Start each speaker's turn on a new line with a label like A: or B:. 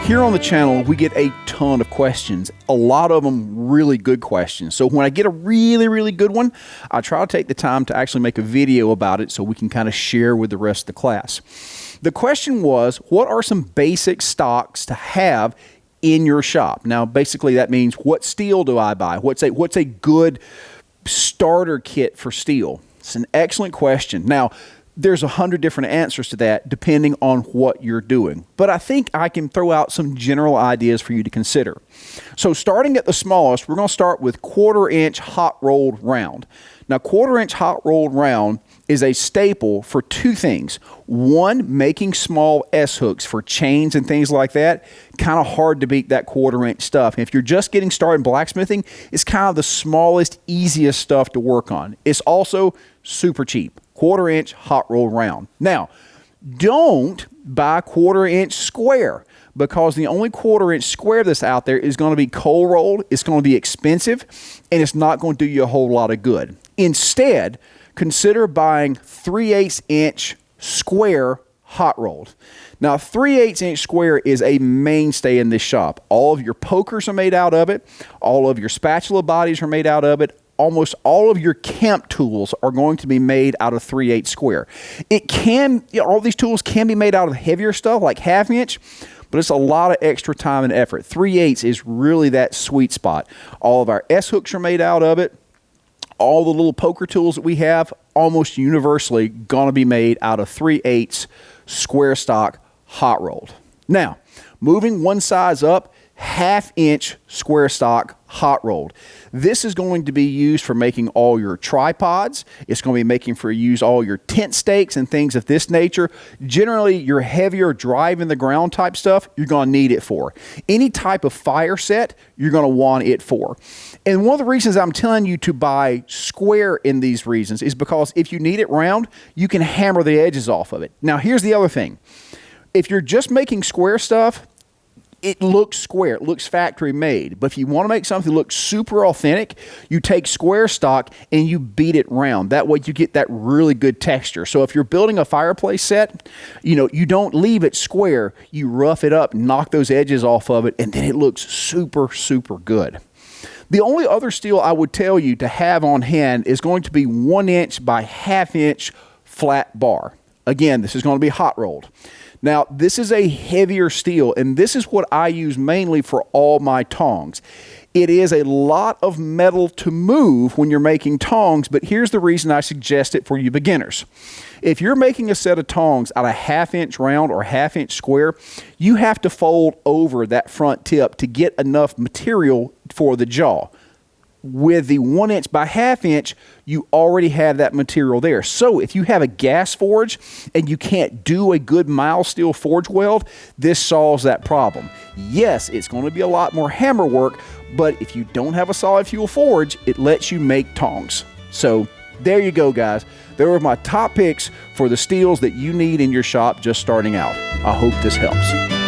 A: Here on the channel, we get a ton of questions, a lot of them really good questions. So when I get a really good one, I try to take the time to actually make a video about it so we can kind of share with the rest of the class. The question was, what are some basic stocks to have in your shop? Now, basically that means, what steel do I buy? What's a good starter kit for steel? It's an excellent question. Now, there's 100 different answers to that depending on what you're doing. But I think I can throw out some general ideas for you to consider. So starting at the smallest, we're going to start with 1/4 inch hot rolled round. Now 1/4 inch hot rolled round is a staple for two things. One, making small S-hooks for chains and things like that. Kind of hard to beat that 1/4 inch stuff. And if you're just getting started in blacksmithing, it's kind of the smallest, easiest stuff to work on. It's also super cheap. 1/4 inch hot rolled round. Now, don't buy 1/4 inch square, because the only 1/4 inch square that's out there is going to be cold rolled, it's going to be expensive, and it's not going to do you a whole lot of good. Instead, consider buying 3/8 inch square hot rolled. Now, 3/8 inch square is a mainstay in this shop. All of your pokers are made out of it. All of your spatula bodies are made out of it. Almost all of your camp tools are going to be made out of 3/8 square. It can, all these tools can be made out of heavier stuff like 1/2 inch, but it's a lot of extra time and effort. 3/8 is really that sweet spot. All of our S-hooks are made out of it. All the little poker tools that we have, almost universally gonna be made out of 3/8 square stock hot rolled. Now, moving one size up, 1/2 inch square stock hot rolled. This is going to be used for making all your tripods. It's going to be making for use all your tent stakes and things of this nature. Generally, your heavier drive in the ground type stuff, you're going to need it for. Any type of fire set, you're going to want it for. And one of the reasons I'm telling you to buy square in these reasons is because if you need it round, you can hammer the edges off of it. Now, here's the other thing. If you're just making square stuff, it looks square, it looks factory made. But if you want to make something look super authentic, you take square stock and you beat it round. That way you get that really good texture. So if you're building a fireplace set, you don't leave it square, you rough it up, knock those edges off of it, and then it looks super good. The only other steel I would tell you to have on hand is going to be 1 inch by 1/2 inch flat bar. Again, this is going to be hot rolled. Now, this is a heavier steel, and this is what I use mainly for all my tongs. It is a lot of metal to move when you're making tongs, but here's the reason I suggest it for you beginners. If you're making a set of tongs out of 1/2 inch round or 1/2 inch square, you have to fold over that front tip to get enough material for the jaw. With the 1 inch by 1/2 inch, you already have that material there. So if you have a gas forge and you can't do a good mild steel forge weld, this solves that problem. Yes, it's going to be a lot more hammer work, but if you don't have a solid fuel forge, it lets you make tongs. So there you go, guys. There are my top picks for the steels that you need in your shop just starting out. I hope this helps.